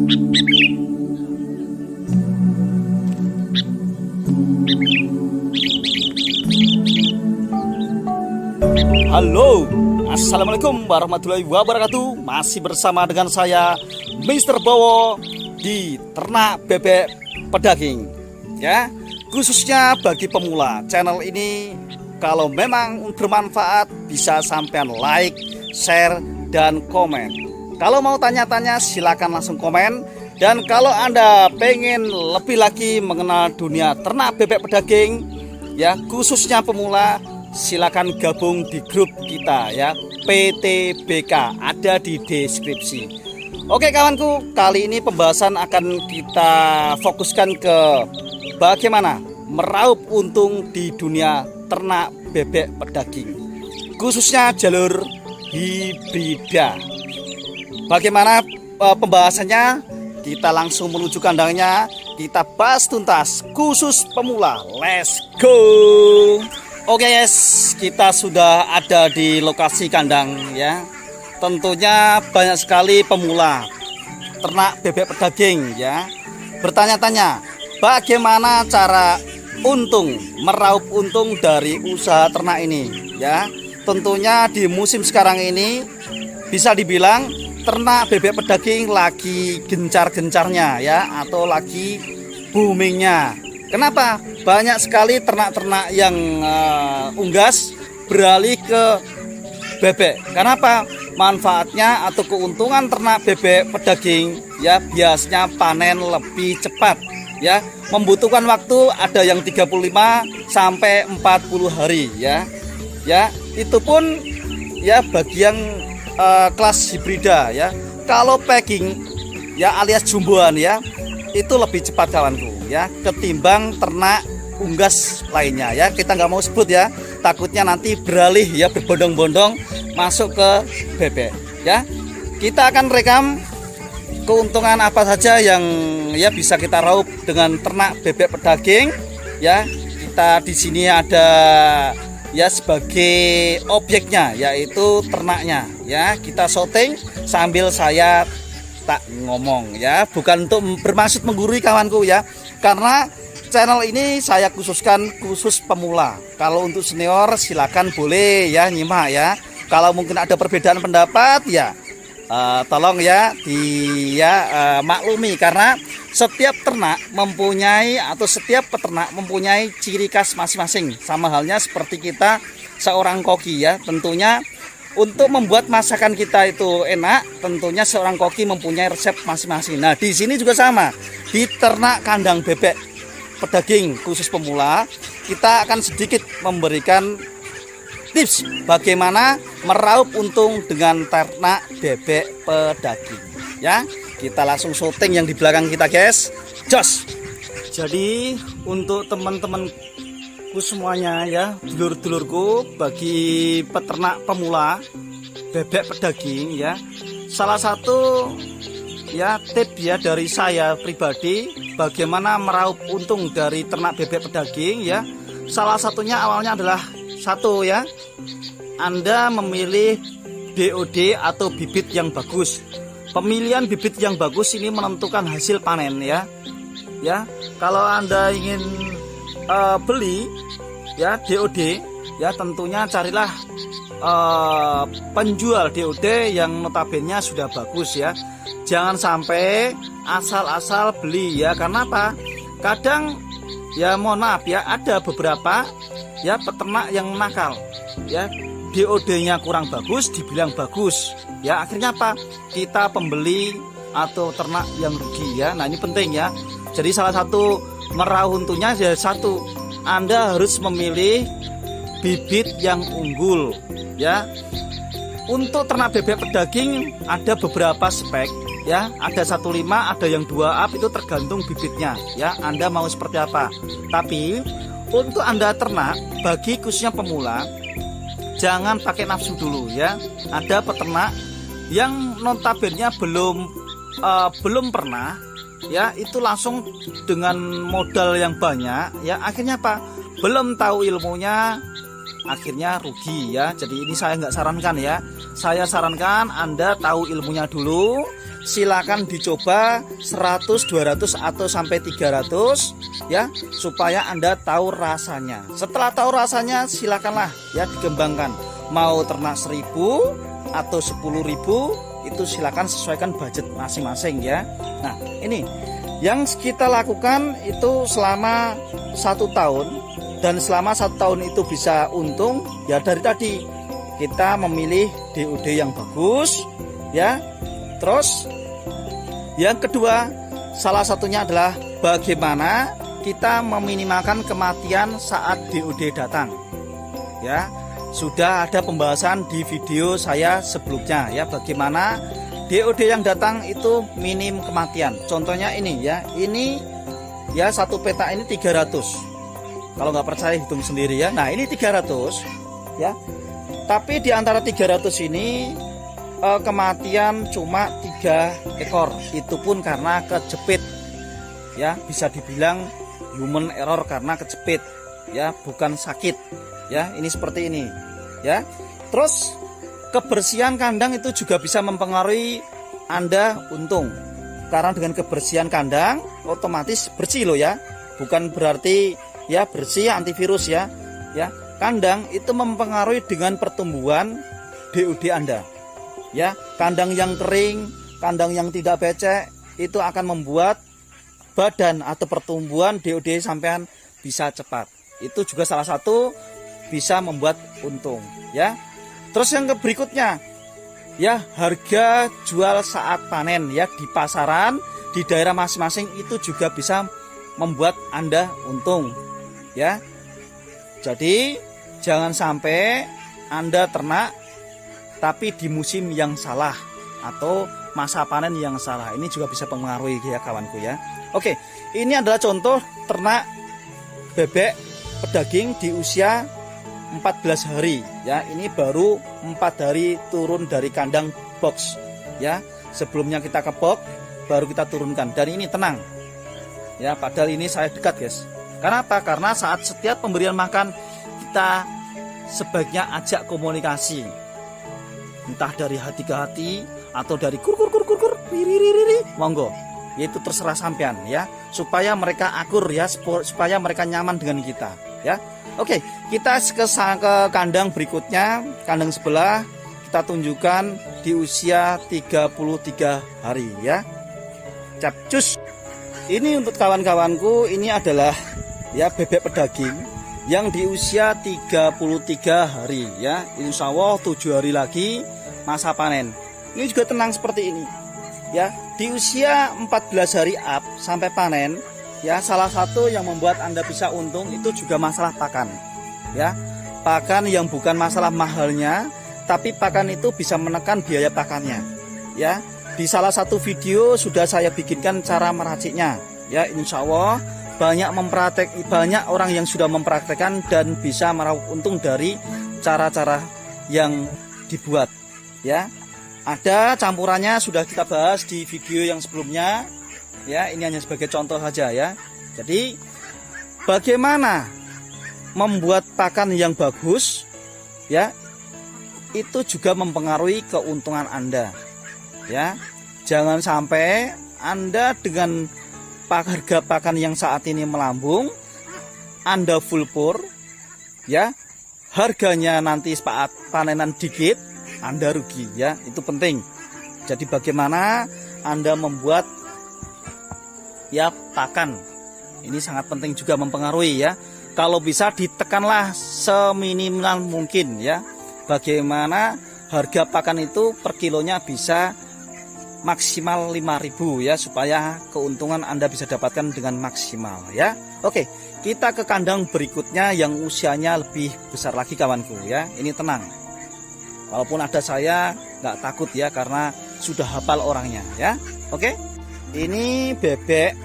Halo, assalamualaikum warahmatullahi wabarakatuh. Masih bersama dengan saya Mr. Bowo di ternak bebek pedaging, ya. Khususnya bagi pemula, channel ini kalau memang bermanfaat bisa sampean like, share, dan komen. Kalau mau tanya-tanya silakan langsung komen. Dan kalau Anda pengen lebih lagi mengenal dunia ternak bebek pedaging, ya khususnya pemula, silakan gabung di grup kita ya, PTBK, ada di deskripsi. Oke kawanku, kali ini pembahasan akan kita fokuskan ke bagaimana meraup untung di dunia ternak bebek pedaging, khususnya jalur hibrida. Bagaimana pembahasannya? Kita langsung menuju kandangnya, kita bahas tuntas khusus pemula. Let's go. Oke guys, kita sudah ada di lokasi kandang ya. Tentunya banyak sekali pemula ternak bebek pedaging ya, bertanya-tanya bagaimana cara meraup untung dari usaha ternak ini ya. Tentunya di musim sekarang ini bisa dibilang ternak bebek pedaging lagi gencar-gencarnya ya, atau lagi boomingnya. Kenapa? Banyak sekali ternak-ternak yang unggas beralih ke bebek. Kenapa? Manfaatnya atau keuntungan ternak bebek pedaging ya biasanya panen lebih cepat ya. Membutuhkan waktu ada yang 35 sampai 40 hari ya. Ya, itu pun ya bagi yang kelas hibrida ya. Kalau packing ya alias jumboan ya, itu lebih cepat kawanku ya ketimbang ternak unggas lainnya ya. Kita nggak mau sebut ya, takutnya nanti beralih ya, berbondong-bondong masuk ke bebek ya. Kita akan rekam keuntungan apa saja yang ya bisa kita raup dengan ternak bebek pedaging ya. Kita di sini ada ya sebagai objeknya, yaitu ternaknya ya. Kita syuting sambil saya tak ngomong ya, bukan untuk bermaksud menggurui kawanku ya, karena channel ini saya khususkan khusus pemula. Kalau untuk senior silakan boleh ya nyimak ya. Kalau mungkin ada perbedaan pendapat ya tolong ya maklumi, karena setiap ternak mempunyai atau setiap peternak mempunyai ciri khas masing-masing. Sama halnya seperti kita seorang koki ya. Tentunya untuk membuat masakan kita itu enak, tentunya seorang koki mempunyai resep masing-masing. Nah, di sini juga sama. Di ternak kandang bebek pedaging khusus pemula, kita akan sedikit memberikan tips bagaimana meraup untung dengan ternak bebek pedaging ya. Kita langsung syuting yang di belakang kita guys, jos. Jadi untuk teman-temanku semuanya ya, dulur-dulurku, bagi peternak pemula bebek pedaging ya, salah satu ya tip ya dari saya pribadi bagaimana meraup untung dari ternak bebek pedaging ya. Salah satunya awalnya adalah satu ya, Anda memilih BOD atau bibit yang bagus. Pemilihan bibit yang bagus ini menentukan hasil panen ya. Ya, kalau Anda ingin beli ya DOD ya, tentunya carilah penjual DOD yang notabene sudah bagus ya. Jangan sampai asal-asal beli ya. Karena apa? Kadang ya mohon maaf ya, ada beberapa ya peternak yang nakal ya, DOD-nya kurang bagus dibilang bagus ya, akhirnya apa? Kita pembeli atau ternak yang rugi ya. Nah, ini penting ya. Jadi salah satu meraup untungnya ya, satu, Anda harus memilih bibit yang unggul ya. Untuk ternak bebek pedaging ada beberapa spek ya, ada 15, ada yang 2 up, itu tergantung bibitnya ya, Anda mau seperti apa. Tapi untuk Anda ternak bagi khususnya pemula, jangan pakai nafsu dulu ya. Ada peternak yang notabene belum pernah ya, itu langsung dengan modal yang banyak ya, akhirnya apa? Belum tahu ilmunya, akhirnya rugi ya. Jadi ini saya nggak sarankan ya. Saya sarankan Anda tahu ilmunya dulu, silakan dicoba 100, 200 atau sampai 300 ya, supaya Anda tahu rasanya. Setelah tahu rasanya silakanlah ya dikembangkan. Mau ternak 1000 atau 10.000 itu silakan sesuaikan budget masing-masing ya. Nah, ini yang kita lakukan itu selama 1 tahun, dan selama 1 tahun itu bisa untung ya. Dari tadi kita memilih DOD yang bagus ya. Terus yang kedua, salah satunya adalah bagaimana kita meminimalkan kematian saat DOD datang. Ya, sudah ada pembahasan di video saya sebelumnya ya, bagaimana DOD yang datang itu minim kematian. Contohnya ini ya, ini ya satu peta ini 300. Kalau nggak percaya hitung sendiri ya. Nah, ini 300 ya. Tapi di antara 300 ini kematian cuma 3 ekor, itu pun karena kejepit ya, bisa dibilang human error karena kejepit ya, bukan sakit ya. Ini seperti ini ya. Terus kebersihan kandang itu juga bisa mempengaruhi Anda untung, karena dengan kebersihan kandang otomatis bersih loh ya, bukan berarti ya bersih antivirus ya. Ya, kandang itu mempengaruhi dengan pertumbuhan DOD Anda. Ya, kandang yang kering, kandang yang tidak becek itu akan membuat badan atau pertumbuhan DOD sampean bisa cepat. Itu juga salah satu bisa membuat untung ya. Terus yang berikutnya ya, harga jual saat panen ya, di pasaran di daerah masing-masing itu juga bisa membuat Anda untung ya. Jadi jangan sampai Anda ternak tapi di musim yang salah atau masa panen yang salah. Ini juga bisa mempengaruhi ya kawanku ya. Oke, ini adalah contoh ternak bebek pedaging di usia 14 hari ya. Ini baru 4 hari turun dari kandang box ya. Sebelumnya kita ke box, baru kita turunkan, dan ini tenang ya. Padahal ini saya dekat guys. Karena apa? Karena saat setiap pemberian makan kita sebaiknya ajak komunikasi, entah dari hati ke hati atau dari kur monggo, yaitu terserah sampean ya, supaya mereka akur ya, supaya mereka nyaman dengan kita ya. Oke, kita ke kandang berikutnya, kandang sebelah kita tunjukkan di usia 33 hari ya. Capcus. Ini untuk kawan-kawanku, ini adalah ya bebek pedaging yang di usia 33 hari ya. Insya Allah 7 hari lagi masa panen. Ini juga tenang seperti ini ya. Di usia 14 hari up sampai panen ya, salah satu yang membuat Anda bisa untung itu juga masalah pakan ya. Pakan yang bukan masalah mahalnya, tapi pakan itu bisa menekan biaya pakannya ya. Di salah satu video sudah saya bikinkan cara meraciknya ya. Insya Allah banyak orang yang sudah mempraktekkan dan bisa meraup untung dari cara-cara yang dibuat ya. Ada campurannya sudah kita bahas di video yang sebelumnya ya. Ini hanya sebagai contoh saja ya. Jadi bagaimana membuat pakan yang bagus ya, itu juga mempengaruhi keuntungan Anda ya. Jangan sampai Anda dengan harga pakan yang saat ini melambung, Anda full pur ya, harganya nanti saat panenan dikit Anda rugi ya. Itu penting. Jadi bagaimana Anda membuat ya pakan, ini sangat penting juga mempengaruhi ya. Kalau bisa ditekanlah seminimal mungkin ya, bagaimana harga pakan itu per kilonya bisa maksimal 5.000 ya, supaya keuntungan Anda bisa dapatkan dengan maksimal ya. Oke, kita ke kandang berikutnya yang usianya lebih besar lagi kawanku ya. Ini tenang, walaupun ada saya nggak takut ya, karena sudah hafal orangnya ya. Oke, ini bebek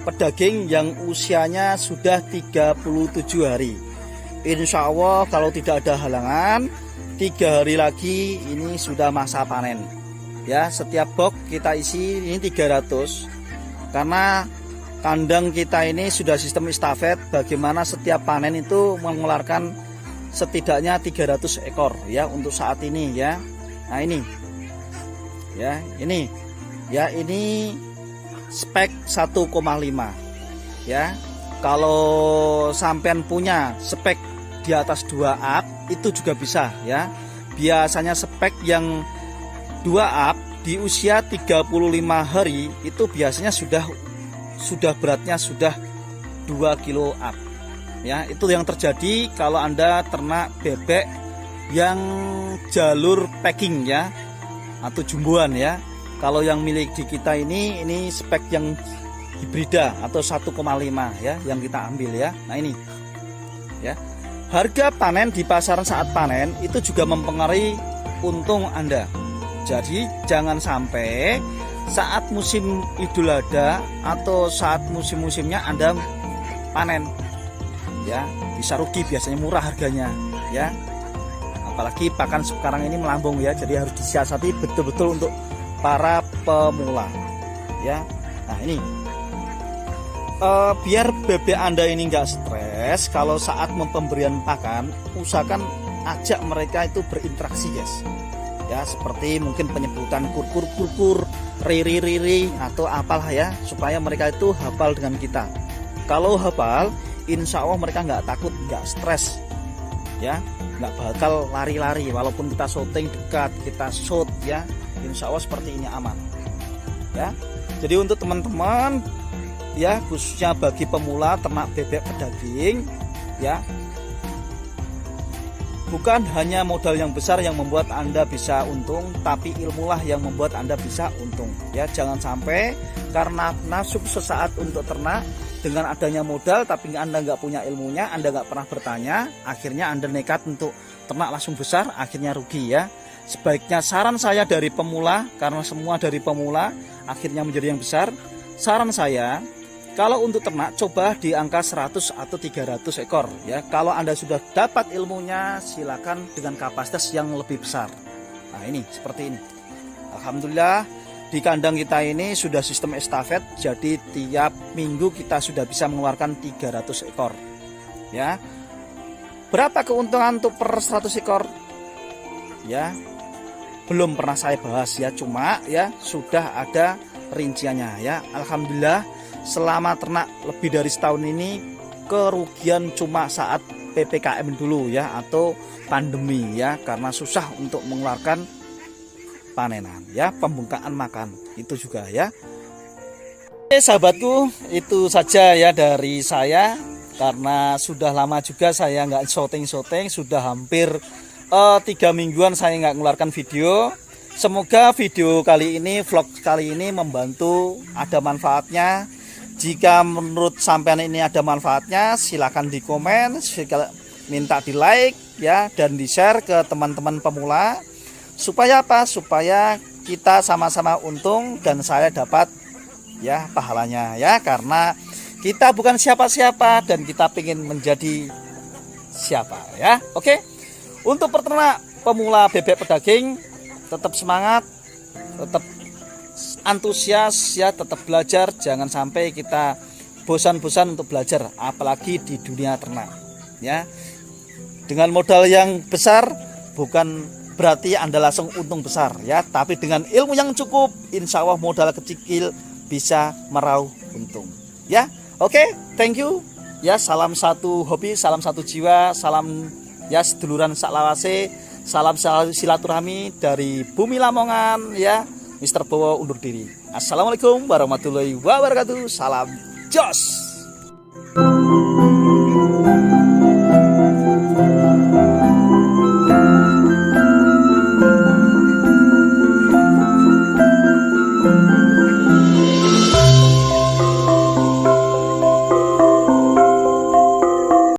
pedaging yang usianya sudah 37 hari. Insya Allah kalau tidak ada halangan 3 hari lagi ini sudah masa panen ya. Setiap box kita isi ini 300, karena kandang kita ini sudah sistem estafet, bagaimana setiap panen itu mengeluarkan setidaknya 300 ekor ya untuk saat ini ya. Nah ini ya, ini Ya, ini spek 1,5 ya. Kalau sampean punya spek di atas 2 up itu juga bisa ya. Biasanya spek yang 2 up di usia 35 hari itu biasanya sudah beratnya sudah 2 kilo up ya. Itu yang terjadi kalau Anda ternak bebek yang jalur packing ya, atau jumboan ya. Kalau yang milik di kita ini spek yang hibrida atau 1,5 ya yang kita ambil ya. Nah ini ya. Harga panen di pasaran saat panen itu juga mempengaruhi untung Anda. Jadi jangan sampai saat musim Idul Adha atau saat musim-musimnya Anda panen ya, bisa rugi, biasanya murah harganya ya. Apalagi pakan sekarang ini melambung ya, jadi harus disiasati betul-betul untuk para pemula ya. Nah ini biar bebek Anda ini enggak stres kalau saat pemberian pakan, usahakan ajak mereka itu berinteraksi guys ya, seperti mungkin penyebutan kur, riri atau apalah ya, supaya mereka itu hafal dengan kita. Kalau hafal, insya Allah mereka nggak takut, nggak stres ya, nggak bakal lari-lari walaupun kita syuting dekat, kita shoot ya, insya Allah seperti ini aman ya. Jadi untuk teman-teman ya, khususnya bagi pemula ternak bebek pedaging ya, bukan hanya modal yang besar yang membuat Anda bisa untung, tapi ilmulah yang membuat Anda bisa untung ya. Jangan sampai karena nafsu sesaat untuk ternak, dengan adanya modal tapi Anda nggak punya ilmunya, Anda nggak pernah bertanya, akhirnya Anda nekat untuk ternak langsung besar, akhirnya rugi ya. Sebaiknya saran saya dari pemula, karena semua dari pemula akhirnya menjadi yang besar, saran saya kalau untuk ternak coba di angka 100 atau 300 ekor ya. Kalau Anda sudah dapat ilmunya, silakan dengan kapasitas yang lebih besar. Nah ini seperti ini. Alhamdulillah di kandang kita ini sudah sistem estafet, jadi tiap minggu kita sudah bisa mengeluarkan 300 ekor ya. Berapa keuntungan untuk per 100 ekor ya, belum pernah saya bahas ya, cuma ya sudah ada rinciannya ya. Alhamdulillah selama ternak lebih dari setahun ini kerugian cuma saat PPKM dulu ya, atau pandemi ya, karena susah untuk mengeluarkan panenan ya, pembengkakan makan itu juga ya. Oke sahabatku, itu saja ya dari saya, karena sudah lama juga saya nggak syuting, sudah hampir 3 mingguan saya nggak mengeluarkan video. Semoga video kali ini, vlog kali ini membantu, ada manfaatnya. Jika menurut sampean ini ada manfaatnya, silahkan di komen, minta di like ya, dan di share ke teman-teman pemula. Supaya apa? Supaya kita sama-sama untung dan saya dapat ya pahalanya ya, karena kita bukan siapa-siapa dan kita ingin menjadi siapa ya. Oke, untuk peternak pemula bebek pedaging tetap semangat, tetap antusias ya, tetap belajar, jangan sampai kita bosan-bosan untuk belajar, apalagi di dunia ternak ya. Dengan modal yang besar bukan berarti Anda langsung untung besar ya, tapi dengan ilmu yang cukup, insya Allah modal kecil bisa meraup untung ya. Oke, thank you ya. Salam satu hobi, salam satu jiwa, salam ya seduluran saklawase, salam silaturahmi dari Bumi Lamongan ya. Mr. Bowo undur diri. Assalamualaikum warahmatullahi wabarakatuh. Salam jos.